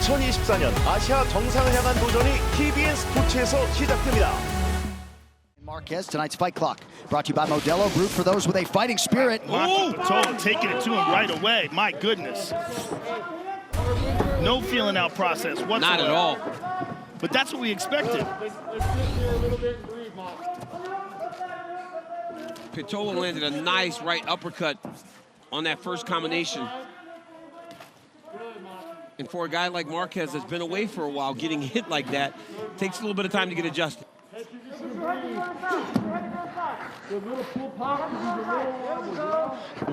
2024년 아시아 정상을 향한 도전이 TVN 스포츠에서 시작됩니다. Marquez, tonight's fight clock brought to you by Modelo, brewed for those with a fighting spirit. Ooh, taking it to him right away. My goodness. No feeling out process whatsoever. Not at all. But that's what we expected. Pitolo landed a nice right uppercut on that first combination. And for a guy like Marquez that's been away for a while, getting hit like that takes a little bit of time to get adjusted.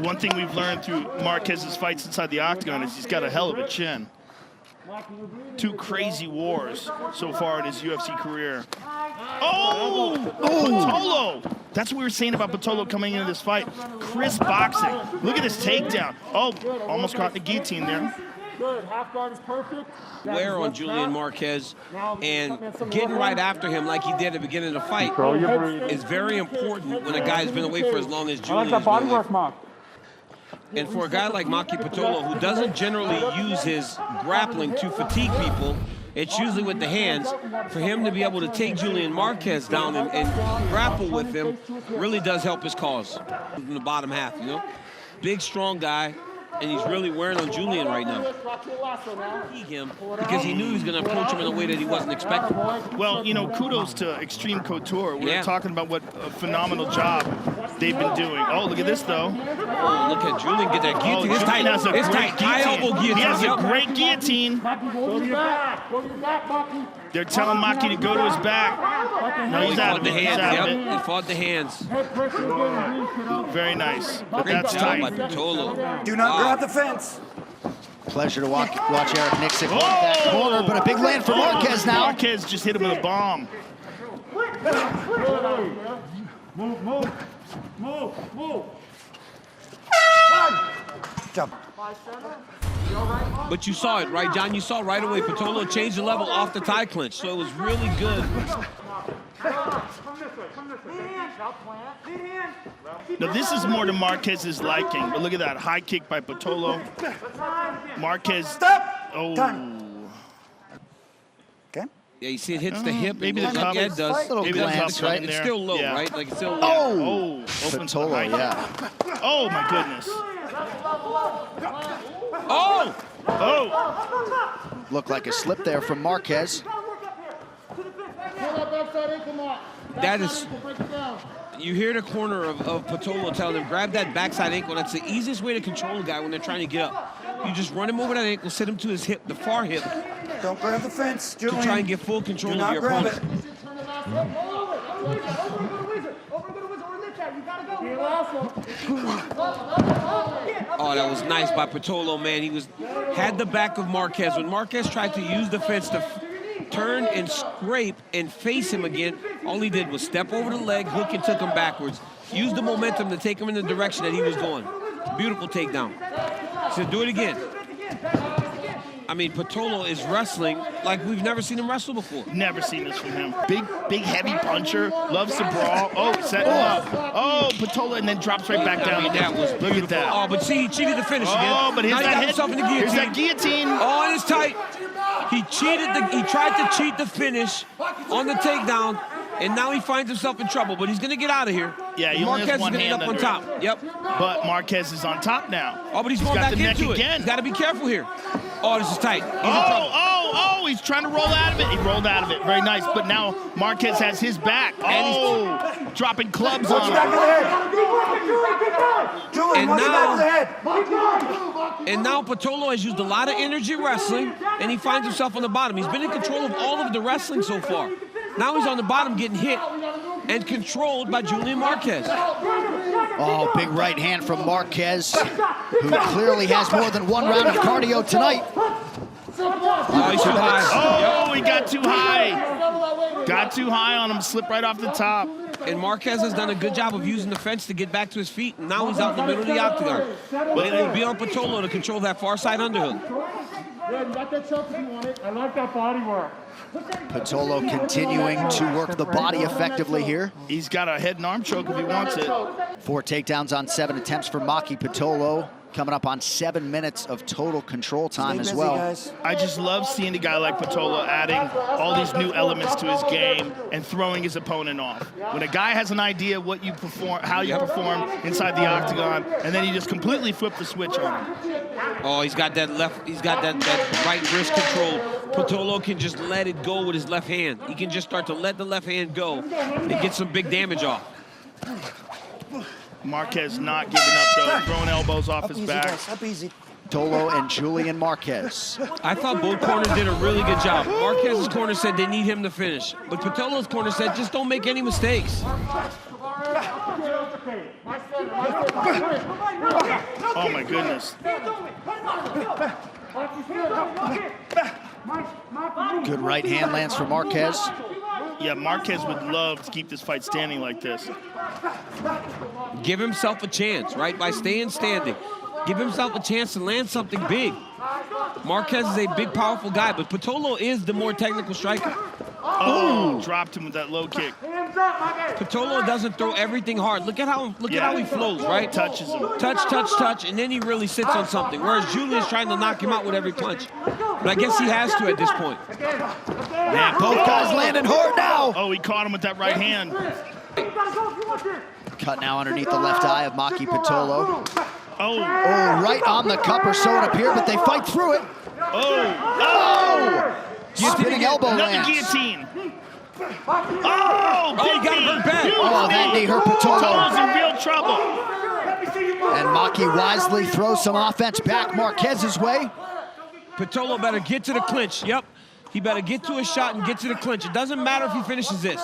One thing we've learned through Marquez's fights inside the octagon is he's got a hell of a chin. Two crazy wars so far in his UFC career. Oh! Pitolo! That's what we were saying about Pitolo coming into this fight. Crisp boxing. Look at this takedown. Oh, almost caught the guillotine there. Good, half guard is perfect. Wear on Julian Marquez, and getting right after him like he did at the beginning of the fight is very important when a guy has been away for as long as Julian has been away. And for a guy like Maki Pitolo, who doesn't generally use his grappling to fatigue people, it's usually with the hands. For him to be able to take Julian Marquez down and grapple with him really does help his cause in the bottom half, you know? Big, strong guy. And he's really wearing on Julian right now. Him because he knew he was going to approach him in a way that he wasn't expecting. Well, you know, kudos to Extreme Couture. We're talking about what a phenomenal job they've been doing. Oh, look at this, though. Oh, look at Julian get that guillotine. It's tight. Has a it's great tight. High elbow guillotine. He has a great guillotine. They're telling Maki to go to his back. No, he's out of it. He's out of it. He fought the hands. Very nice. But Great that's job tight. by Pitolo. Do not grab the fence. Pleasure to watch Eric Nixon work that corner, but a big land for Marquez now. Marquez just hit him with a bomb. Move. Jump. But you saw it, right, John? You saw right away Pitolo changed the level off the tie clinch, so it was really good. Now, this is more to Marquez's liking, but look at that high kick by Pitolo. Marquez. Stop. Oh. Time. Okay. Yeah, you see it hits the hip. Maybe the like cup. Ed does. Little Maybe glance, right? It's still low, right? Like it's still low. Oh, Pitolo, yeah. Oh, my goodness. Oh! Oh! Looked like a slip there from Marquez. That is... You hear the corner of Pitolo telling him, grab that backside ankle. That's the easiest way to control a guy when they're trying to get up. You just run him over that ankle, sit him to his hip, the far hip, Don't grab the fence, Julian. to try and get full control Do of not your grab opponent. it. Oh, that was nice by Pitolo, man. He had the back of Marquez. When Marquez tried to use the fence to turn and scrape and face him again, all he did was step over the leg, hook, and took him backwards. Used the momentum to take him in the direction that he was going. Beautiful takedown. So do it again. I mean, Pitolo is wrestling like we've never seen him wrestle before. Never seen this from him. Big, heavy puncher. Loves to brawl. Oh, set him up. Oh, Pitolo, and then drops right back down. I mean, that was Look at that. Oh, but see, he cheated the finish again. Oh, but here's now he that got hit. himself in the guillotine. Here's that guillotine. Oh, and it's tight. He tried to cheat the finish on the takedown, and now he finds himself in trouble, but he's going to get out of here. Yeah, he only has Marquez is one going to hand end up on under top. it. Yep. But Marquez is on top now. Oh, but he's going got back the neck into again. it. Got to be careful here. Oh, this is tight. He's in trouble. He's trying to roll out of it. He rolled out of it. Very nice. But now Marquez has his back. Oh, dropping clubs on him. Back of the head. Julian, watch your back of the head. And now Pitolo has used a lot of energy wrestling, and he finds himself on the bottom. He's been in control of all of the wrestling so far. Now he's on the bottom getting hit and controlled by Julian Marquez. Oh, big right hand from Marquez, who clearly has more than one round of cardio tonight. Oh, he's too high. Oh, he got too high. Got too high on him, slipped right off the top. And Marquez has done a good job of using the fence to get back to his feet, and now he's out in the middle of the octagon. But it'll be on Pitolo to control that far side underhook. I like that body work. Pitolo continuing to work the body effectively here. He's got a head and arm choke if he wants it. 4 takedowns on 7 attempts for Maki Pitolo. coming up on 7 minutes of total control time as well. Guys. I just love seeing a guy like Pitolo adding all these new elements to his game and throwing his opponent off. When a guy has an idea what you perform, how you perform inside the octagon, and then you just completely flip the switch on him. Oh, he's got that right wrist control. Pitolo can just let it go with his left hand. He can just start to let the left hand go and get some big damage off. Marquez not giving up though, throwing elbows off his back. Guys, up easy. Pitolo and Julian Marquez. I thought both corners did a really good job. Marquez's corner said they need him to finish, but Pitolo's corner said just don't make any mistakes. Oh my goodness. Good right hand lands for Marquez. Yeah, Marquez would love to keep this fight standing like this. Give himself a chance, right? By staying standing. Give himself a chance to land something big. Marquez is a big, powerful guy, but Pitolo is the more technical striker. Oh, dropped him with that low kick. Pitolo doesn't throw everything hard. Look at how he flows, right? Touches him. Touch, touch, touch, and then he really sits on something. Whereas Julian's trying to knock him out with every punch. But I guess he has to at this point. Man, both guys landing hard now. Oh, he caught him with that right hand. Cut now underneath the left eye of Maki Pitolo. Oh, Oh, right on the cup or so it appeared, but they fight through it. oh, Spinning elbow another lands. guillotine. Oh, he got hurt bad. huge Oh, that knee hurt Pitolo. Pitolo's in real trouble. And Maki wisely throws some offense back Marquez's way. Pitolo better get to the clinch. Yep. He better get to his shot and get to the clinch. It doesn't matter if he finishes this.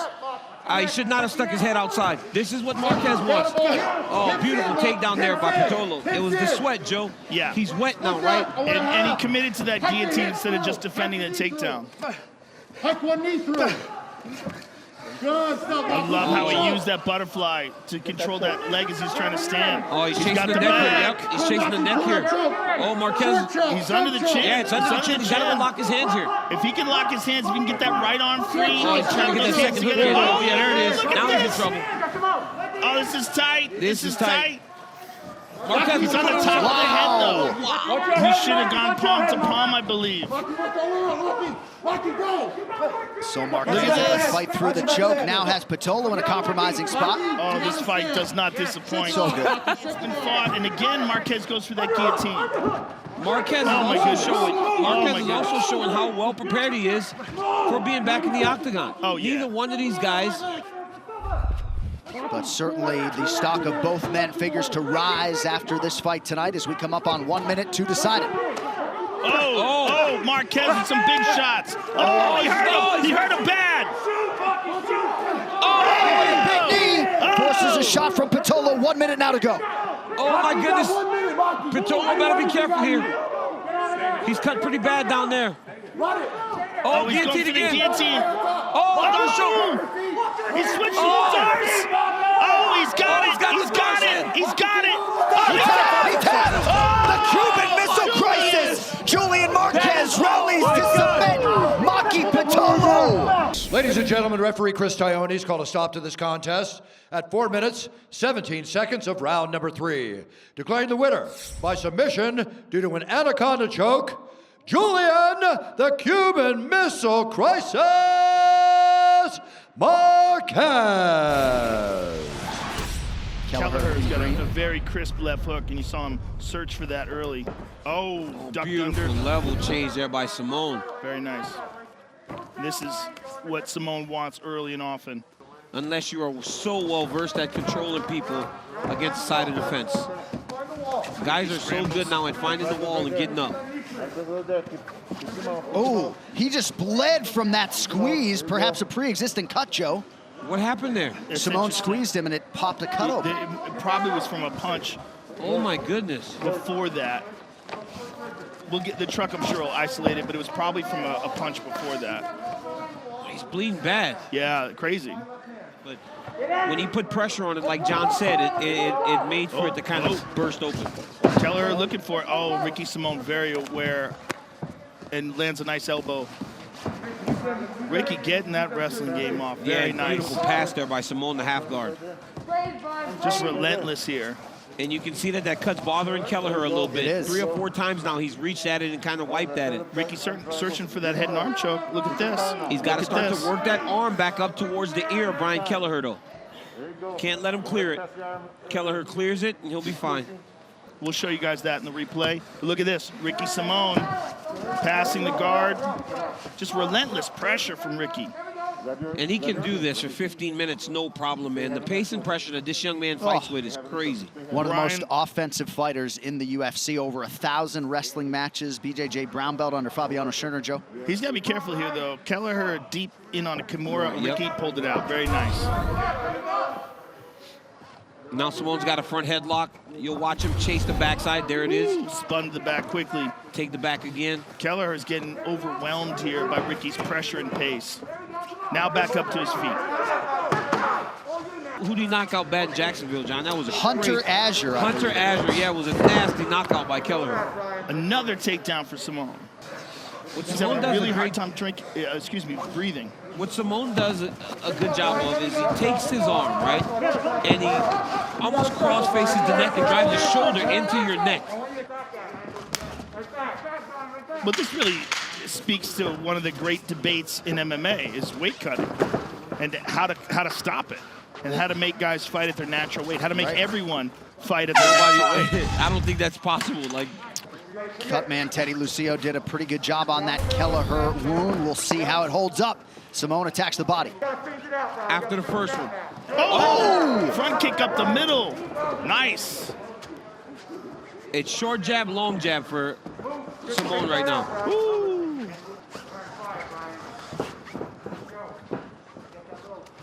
He should not have stuck his head outside. This is what Marquez wants. Oh, beautiful takedown there by Pitolo. It was the sweat, Joe. Yeah. He's wet now, right? And he committed to that guillotine instead of just defending the takedown. Hike one knee through. Good stuff. I love how he used that butterfly to control that leg as he's trying to stand. Oh, he's chasing got the the neck here. back. Yep, he's chasing the neck here. Oh, Marquez. He's under the chin. Yeah, it's under the chin. He's got to unlock his hands here. If he can lock his hands, if he can get that right arm free. Oh, he's trying to get that second hook in. Oh, yeah, there it is. Look Now at he's in this. trouble. Oh, this is tight. This is tight. Marquez He's on the top of the head, though. Wow. He should have gone palm to palm, I believe. So Marquez able to fight through the choke. Now has Pitolo in a compromising spot. Oh, this fight does not disappoint. So good. It's been fought, and again, Marquez goes for that guillotine. Marquez is my also goodness. showing. Oh, Marquez my is goodness. also showing how well prepared he is for being back in the octagon. Oh, yeah. Neither one of these guys. But certainly the stock of both men figures to rise after this fight tonight as we come up on 1 minute to decide it. Oh, Marquez with some big shots. Oh, he hurt him. He hurt him bad. Big knee forces a shot from Pitolo. 1 minute now to go. Oh my goodness. Pitolo better be careful here. He's cut pretty bad down there. Oh, He's going guillotine for the again. guillotine. Oh, another shoulder. He's switching Oh. his arms. Oh, he's got it. He's got He's the got cross it. in. He's got it. He tapped. The Cuban Missile Crisis. Julian Marquez rallies to submit Maki Pitolo. Ladies and gentlemen, referee Chris Tiones called a stop to this contest at 4 minutes, 17 seconds of round number 3. Declaring the winner by submission due to an anaconda choke, Julian the Cuban Missile Crisis Marquez. Kelleher's got a very crisp left hook, and you saw him search for that early. Oh, ducked Beautiful under. level change there by Simone. Very nice. This is what Simone wants early and often. Unless you are so well versed at controlling people against the side of the fence. Guys are so good now at finding the wall and getting up. Oh, he just bled from that squeeze, perhaps a pre-existing cut, Joe. What happened there? It's Simone interesting. squeezed him and it popped a cut open. It probably was from a punch Oh my goodness. before that. We'll get the truck, I'm sure, will isolate it, but it was probably from a punch before that. He's bleeding bad. Yeah, crazy. But when he put pressure on it, like John said, it made for it to kind of burst open. Kelleher looking for it. Oh, Ricky Simone very aware and lands a nice elbow. Ricky getting that wrestling game off. Very Yeah, nice. beautiful pass there by Simone, the half guard. Just relentless here. And you can see that that cut's bothering Kelleher a little bit. It is. 3 or 4 times now he's reached at it and kind of wiped at it. Ricky searching for that head and arm choke. Look at this. He's got to start to work that arm back up towards the ear of Brian Kelleher, though. Can't let him clear it. Kelleher clears it, and he'll be fine. We'll show you guys that in the replay. But look at this. Ricky Simón passing the guard. Just relentless pressure from Ricky. And he can do this for 15 minutes, no problem, man. The pace and pressure that this young man fights with is crazy. One of the Brian- most offensive fighters in the UFC, over 1,000 wrestling matches. BJJ brown belt under Fabiano Schörner, Joe. He's got to be careful here, though. Kelleher deep in on a Kimura. Yep. Ricky pulled it out. Very nice. Now Simone's got a front headlock. You'll watch him chase the backside. There it is. Spun to the back quickly. Take the back again. Kelleher is getting overwhelmed here by Ricky's pressure and pace. Now back up to his feet. Who did he knock out bad in Jacksonville, John? That was a Hunter crazy- Azure. Hunter Azure, yeah, it was a nasty knockout by Kelleher. Another takedown for Simón. What He's Simone having a does really a hard great, time breathing. what Simone does a good job of is he takes his arm, right, and he almost cross faces the neck and drives his shoulder into your neck. But this really speaks to one of the great debates in MMA is weight cutting and how to stop it and how to make guys fight at their natural weight, how to make everyone fight at their natural weight. I don't think that's possible. Like, Cutman Teddy Lucio did a pretty good job on that Kelleher wound. We'll see how it holds up. Simone attacks the body. after the first one. Oh! Front kick up the middle. Nice. It's short jab, long jab for Simone right now. Woo.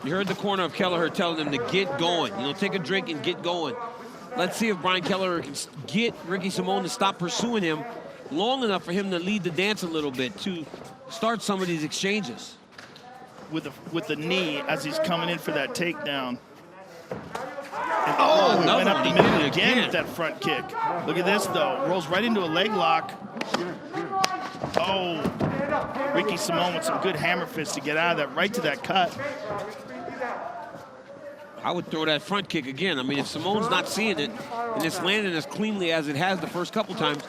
You heard the corner of Kelleher telling him to get going. You know, take a drink and get going. Let's see if Brian Kelleher can get Ricky Simone to stop pursuing him long enough for him to lead the dance a little bit, to start some of these exchanges. With the knee as he's coming in for that takedown. And another went up one. the He middle did it again again. with that front kick. Look at this, though. Rolls right into a leg lock. Oh, Ricky Simone with some good hammer fists to get out of that, right to that cut. I would throw that front kick again. I mean, if Simone's not seeing it and it's landing as cleanly as it has the first couple times,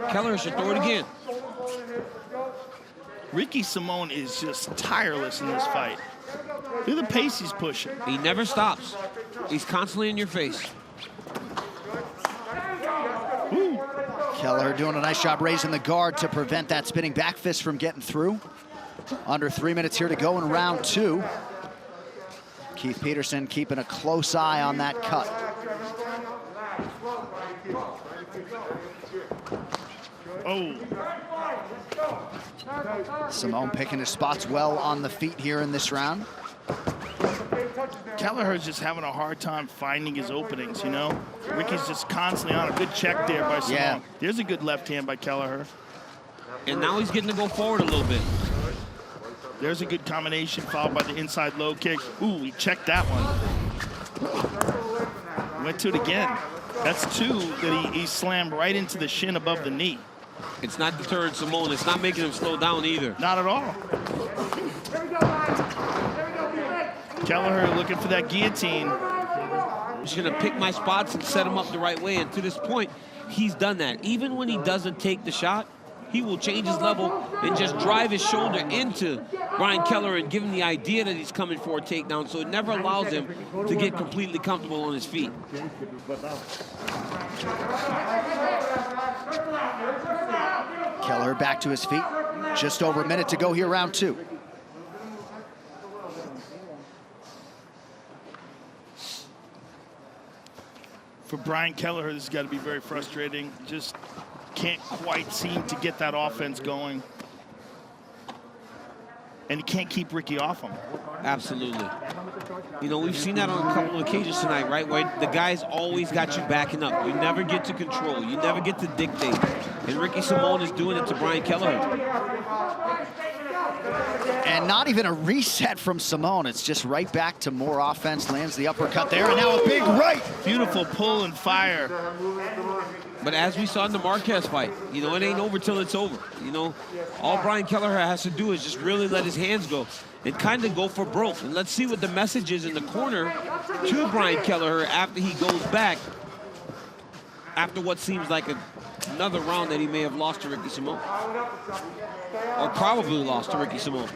Kelleher should throw it again. Ricky Simone is just tireless in this fight. Look at the pace he's pushing. He never stops. He's constantly in your face. Kelleher doing a nice job raising the guard to prevent that spinning back fist from getting through. Under 3 minutes here to go in round two. Keith Peterson keeping a close eye on that cut. Oh, Simone picking his spots well on the feet here in this round. Kelleher's just having a hard time finding his openings, you know? Ricky's just constantly on a good check there by Simone. Yeah. There's a good left hand by Kelleher. And now he's getting to go forward a little bit. There's a good combination followed by the inside low kick. Ooh, he checked that one. Went to it again. That's two that he slammed right into the shin above the knee. It's not deterring Simone. It's not making him slow down either. Not at all. Kelleher looking for that guillotine. I'm just going to pick my spots and set him up the right way. And to this point, he's done that. Even when he doesn't take the shot, he will change his level and just drive his shoulder into Brian Kelleher and give him the idea that he's coming for a takedown, so it never allows him to get completely comfortable on his feet. Kelleher back to his feet. Just over a minute to go here, round two. For Brian Kelleher, this has got to be very frustrating. Just can't quite seem to get that offense going. And he can't keep Ricky off him. Absolutely. You know, we've seen that on a couple of occasions tonight, right? Where the guy's always got you backing up. You never get to control. You never get to dictate. And Ricky Simone is doing it to Brian Kelleher. And not even a reset from Simone. It's just right back to more offense. Lands the uppercut there, and now a big right. Beautiful pull and fire. But as we saw in the Marquez fight, you know, it ain't over till it's over. You know, all Brian Kelleher has to do is just really let his hands go and kind of go for broke. And let's see what the message is in the corner to Brian Kelleher after he goes back after what seems like another round that he may have lost to Ricky Simon. Or probably lost to Ricky Simon.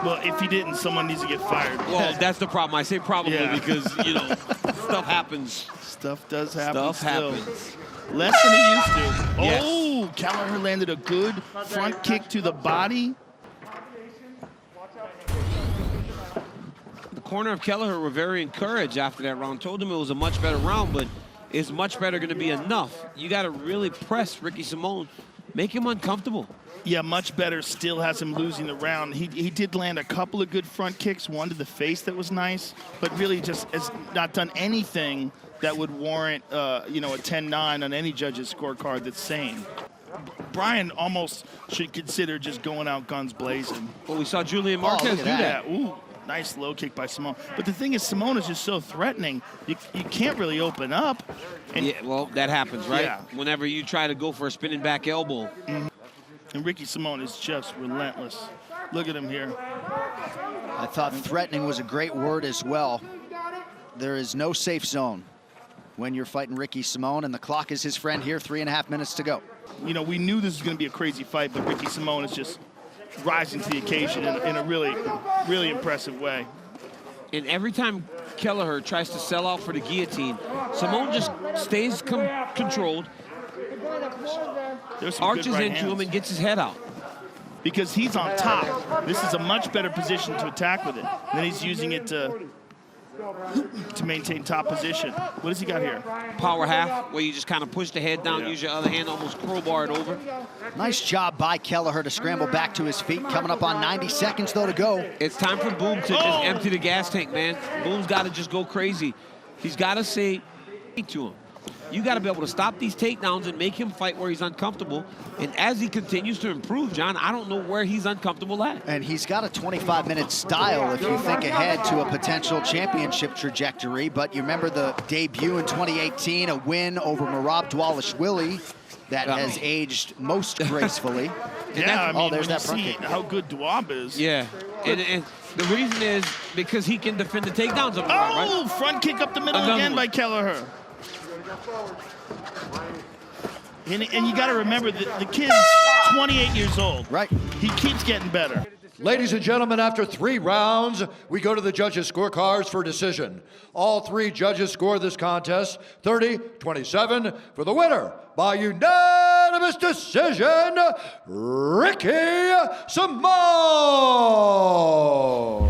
Well, if he didn't, someone needs to get fired. Well, that's the problem. I say probably Yeah. because, you know, stuff happens. Stuff does happen. Stuff still. happens. Less than he used to. Yes. Oh, Kelleher landed a good front kick to the body. The corner of Kelleher were very encouraged after that round. Told him it was a much better round, but is much better going to be enough? You got to really press Ricky Simon, make him uncomfortable. Yeah, much better still has him losing the round. He did land a couple of good front kicks, one to the face that was nice, but really just has not done anything that would warrant, you know, a 10-9 on any judge's scorecard that's sane. Bryan almost should consider just going out guns blazing. Well, we saw Julian look Marquez at do that. that. Ooh, nice low kick by Simone. But the thing is, Simone is just so threatening. You can't really open up. And, Yeah, well, that happens, right? Yeah. Whenever you try to go for a spinning back elbow. and Ricky Simone is just relentless. Look at him here. I thought threatening was a great word as well. There is no safe zone when you're fighting Ricky Simone, and the clock is his friend here, 3.5 minutes to go. You know, we knew this was going to be a crazy fight, but Ricky Simone is just rising to the occasion in a really, really impressive way. And every time Kelleher tries to sell out for the guillotine, Simone just stays controlled, There's some arches good right into him hands. and gets his head out. Because he's on top. This is a much better position to attack with it. And then he's using it to maintain top position. What does he got here? Power half, where you just kind of push the head down, use your other hand, almost crowbar it over. Nice job by Kelleher to scramble back to his feet. Coming up on 90 seconds, though, to go. It's time for Boom to just empty the gas tank, man. Boom's got to just go crazy. He's got to say to him. You got to be able to stop these takedowns and make him fight where he's uncomfortable. And as he continues to improve, John, I don't know where he's uncomfortable at. And he's got a 25-minute style if you think ahead to a potential championship trajectory. But you remember the debut in 2018, a win over Merab Dvalishvili that has aged most gracefully. Yeah, I mean, there's when that you front see kick. how good Dwab is. Yeah, and the reason is because he can defend the takedowns of him, right? Oh, front kick up the middle Another again one. by Kelleher. And you got to remember that the kid's 28 years old. Right. He keeps getting better. Ladies and gentlemen, after 3 rounds, we go to the judges' scorecards for decision. All 3 judges score this contest 30-27 for the winner by unanimous decision, Ricky Simone.